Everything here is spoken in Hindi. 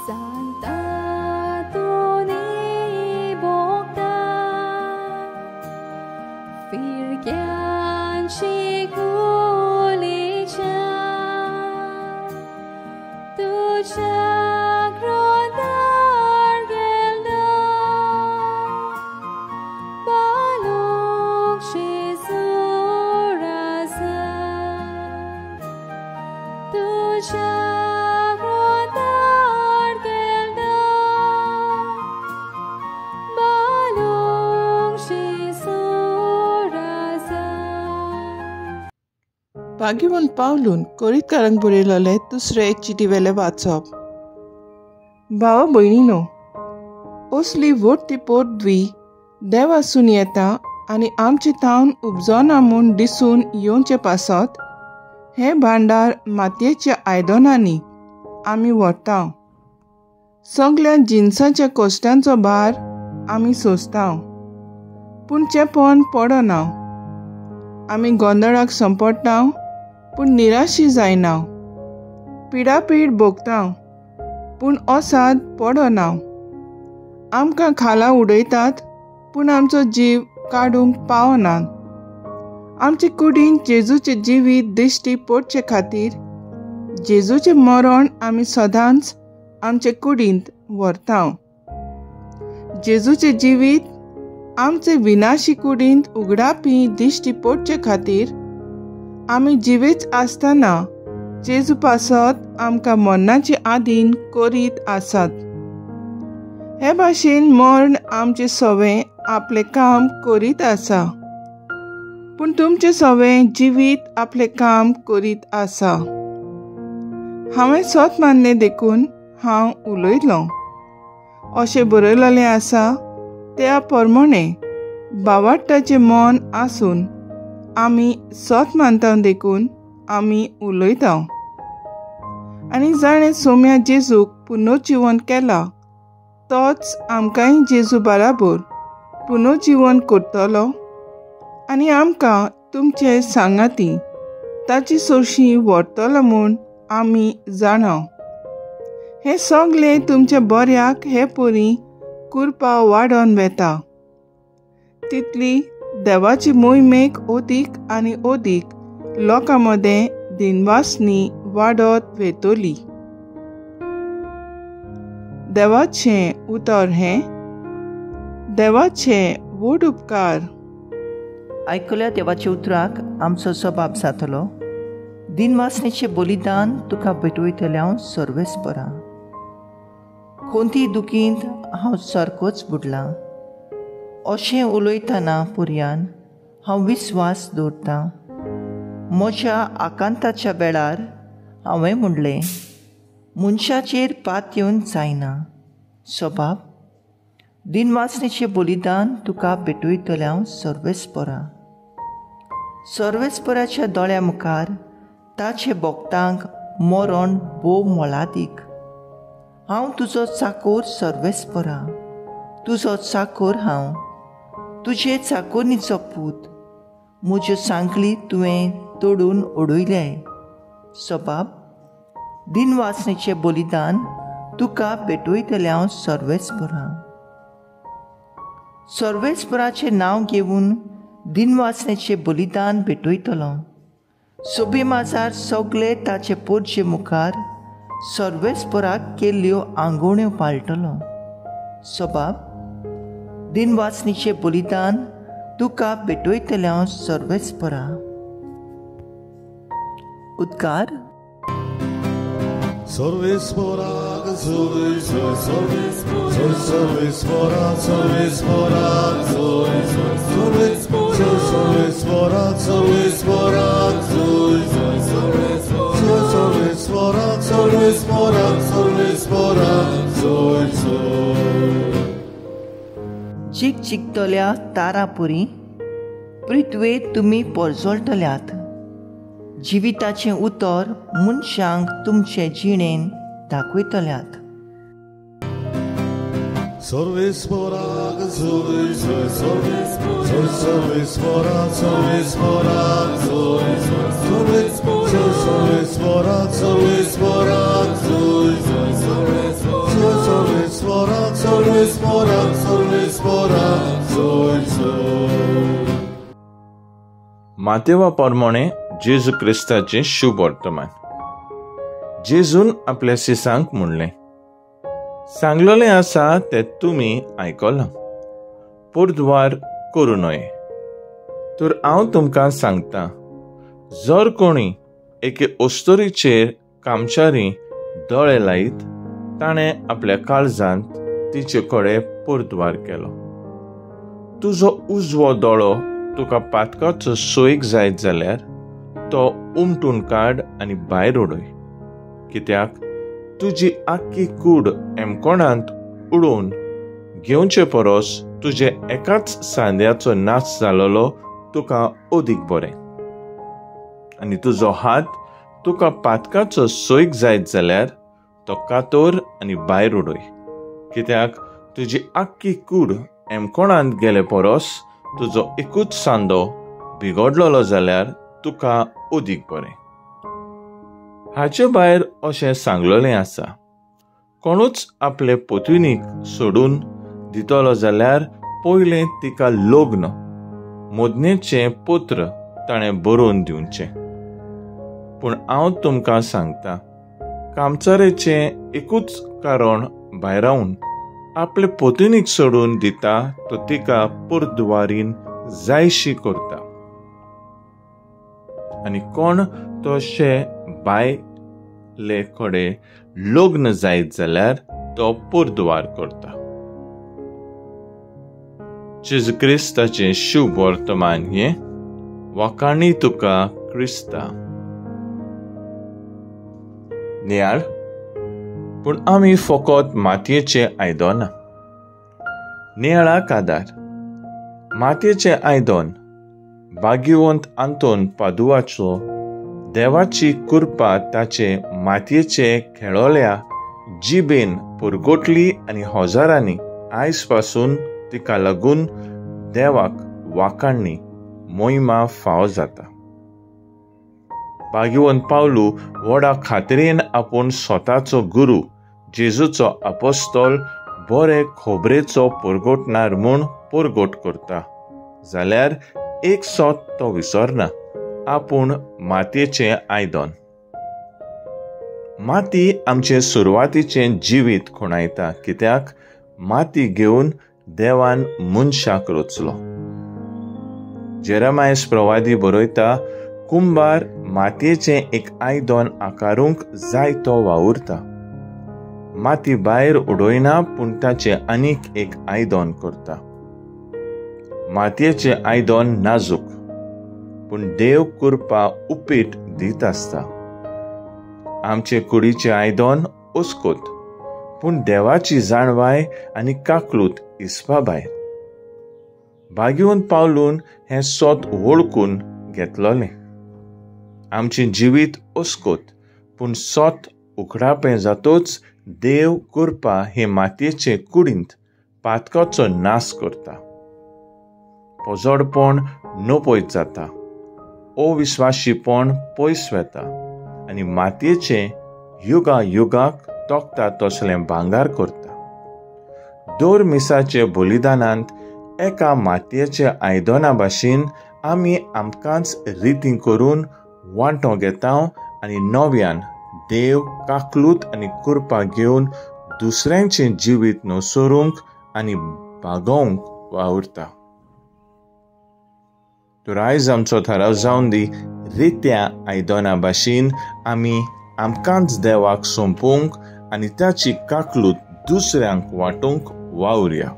Santa Tony Bogda Firgan Shikulicha Tuja Grodar Gelda Baluk Shizuraza Tuja भाग्यवान पावलून कोरीत कारांक बरयलेले दुसरे एक चिटीवेले वाचप. भावा भयणीनो, असली वोट द्वी देव आसून येता आनी आमचे तावन उपजोना म्हूण दिसून येवचे पासत हे भांडार मातयेच्या आयदनांनी आमी व्हरता. सगळ्या जिन्साच्या कश्टांचो भार आमी सोंसता, पूण चेपण पडना. आमी गोंदळाक संपडटा, पूण निराशी जायना. पिडापीड भोगता, पूण ओसाद पडना. आमकां खाला उडयतात, पूण आमचो जीव काडूंक पावनात. आमचे कुडीन जेजूचे जिवीत दिश्टी पडचे खातीर जेजूचे मरण आमी सदांच आमचे कुडींत व्हरता. जेजूचे जिवीत आमचे विनाशी कुडींत उगडापी दिश्टी पडचे खातीर आमी जिवेच आसतना जेजू पासत आमकां मरणाचे आदीन करीत आसात. हे भाशेन मरण आमचे सवें आपलें काम करीत आसा, पूण तुमचे सवें जिवीत आपलें काम करीत आसा. हांवें सत मानलें देखून हांव उलयतलों. अशें बरयलेलें आसा त्या प्रमाणे भावार्थाचें मन आसून आमी सत मानता देखून आमी उलयता. आनी जाणें सोम्या जेजूक पुनर्जीवन केला तोच आमकांय जेजू बराबर पुनर्जीवन करतलो आनी आमकां तुमचे सांगाती ताची सोशी व्हरतलो म्हूण आमी जाणा. हे सगळें तुमच्या बऱ्याक हे परी कुरपा वाडोन वेता. तितली देवाची मोहिमेक ओदीक आनी ओदीक लोकां मदें दिनवासनी वाडत वेतली. देवाचें उतर हें. देवाचे व्हड उपकार. आयकल्या देवाच्या उतराक आमचो जबाब जातलो. दिनवासनेचें बलिदान तुका भेटयतल्या सर्वेस बरा. कोणती दुखींत हांव सारकोच बुडला. अशें उलयतना पुर्यान हांव विस्वास दवरतां. म्हज्या आकांताच्या वेळार हांवें म्हणलें, मनशाचेर पात येवन जायना. सबाब, दिनवासनेचें बलिदान तुका भेटयतल्या सर्वेस बरा. सर्वेस्पराच्या दोळ्या मुखार ताचे भोगतांक मरण भोव मोलादीक. हांव तुजो चाकोर सर्वेस्परा. तुजो चाकोर हांव, तुजे चाकोरणीचो पूत. म्हज्यो सांकळी तुवें तोडून उडयल्याय. सबाब, दिनवासनेचें बलिदान तुका भेटयतल्या सर्वेस्परा. सर्वेस्पराचें नांव घेवन दिनवासनेचें बलिदान भेटयतलो. सोबे माजार सगळे ताचे पोरचे मुखार सर्वेस्पराक केल्ल्यो आंगवण्यो पाळटलो. सबाब, दिनवासनेचें बलिदान तुका भेटयतल्या सर्वेस्परा. उद्गार. Sorvesporak, sorvesporak, sorvesporak, sorvesporak, sorvesporak, sorvesporak, sorvesporak, sorvesporak. चिक चिकतल्या तारापुरी पृथ्वेत तुमी परजोळटल्यात. जिविताचें उतर मनशांक तुमचे जिणेन दाखयतल्यात. Sorvesporak, sorvesporak, sorvesporak, sorvesporak, sorvesporak, sorvesporak, sorvesporak, Borak, Ojcu. मातेवा प्रमाणे जेजू क्रिस्ताचे शुभ वर्तमान. जेजून आपल्या शिसांक म्हणलें, सांगलोलें आसा तें तुमी आयकलां, पुर्तवार करूं नये. तर हांव तुमकां सांगतां, जर कोणी एके ओस्तोरीचेर कामचारी दोळे लायत, ताणें आपल्या काळजांत तिचे कडेन पुर्तवार केलो. तुजो उजवो दोळो तुका पातकाचो सोयीक जायत जाल्यार तो उमटून काड आनी भायर उडय. कित्याक तुजी आख्खी कूड एमकोणांत उडोवन घेवचे परस तुजे एकाच सांद्याचो नाश जालोलो तुका ओदीक बरें. आनी तुजो हात तुका पातकाचो सोयीक जायत जाल्यार तो कातोर आनी भायर उडय. कित्याक तुजी आख्खी कूड एमकोणांत गेले परस तुजो एकूच सांदो बिगडलोलो जाल्यार तुका ओदीक बरें. हाचे भायर अशें सांगलोलें आसा, कोणूच आपले पोतुनीक सोडून दितलो जाल्यार पयलें तिका लग्न मोदनेचें पत्र ताणें बरोवन दिवचें. पूण हांव तुमकां सांगतां, कामचारेचें एकूच कारण भायरावन आपले पोतुनीक सोडून दिता तो तिका पुर्तवारीन जायशी करता. आनी कोण तशे बायले कडेन लग्न जायत जाल्यार तो पुर्तवार करता. जेजू क्रिस्ताचें शुभ वर्तमान हें वाखाणी तुका क्रिस्ता. नियाळ, पूण आमी फकत मातयेचे आयदनां. नियाळाक आदार. मातयेचें आयदन भाग्यवंत आंतोन पादुवाचो देवाची कृपा ताचे मातयेचे खेळोल्या जिबेन पुरगोटली आनी हजारांनी आयज पासून तिका लागून देवाक वाखाणणी मोहिमा फावो जाता. भाग्यवंत पावलू व्हडा खात्रेन आपूण स्वताचो गुरू जेजूचो आपोस्तोल बरे खोबरेचो पुरगोटणार म्हूण पुरगोट करता जाल्यार एक सोत तो विसरना, आपूण मातयेचें आयदन. माती आमचे सुरवातीचें जिवीत खुणायता, कित्याक माती घेवन देवान मनशाक रचलो. जेरेमायस प्रवादी बरयता, कुंभार मातयेचें एक आयदन आकारूंक जाय तो वावुरता. माती भायर उडयना, पूण ताचें आनीक एक आयदन करता. मातयेचें आयदन नाजूक, पूण देव कृपा उपेट दीत आसता. आमचे कुडीचें आयदन ओस्कोत, पूण देवाची जाणवाय आनी काकलूत इसपा भायर. भाग्यवंत पावलून हें सोत वळखून घेतलोलें. आमचें जिवीत ओस्कोत, पूण सोत उखडापें जातोच देव कृपा हे मातयेचे कुडींत पातकाचो नाश करता. पोजोडपण नपयत जाता, अविश्वासीपण पयस वेता आनी मातयेचें युगा युगाक तोखता तसलें भांगार करता. दर मिसाचे बलिदानांत एका मातयेच्या आयदना भाशेन आमी आमकांच रिती करून वांटो घेता आनी नव्यान देव काकलूत आनी कृपा घेवन दुसऱ्यांचें जिवीत न्हसरूंक आनी भागोवंक वावुरता. तर आयज आमचो थाराव जावन दी, रित्या आयदना भाशेन आमी आमकांच देवाक सोंपोवंक आनी ताची काकलूत दुसऱ्यांक वांटूंक वावुरया.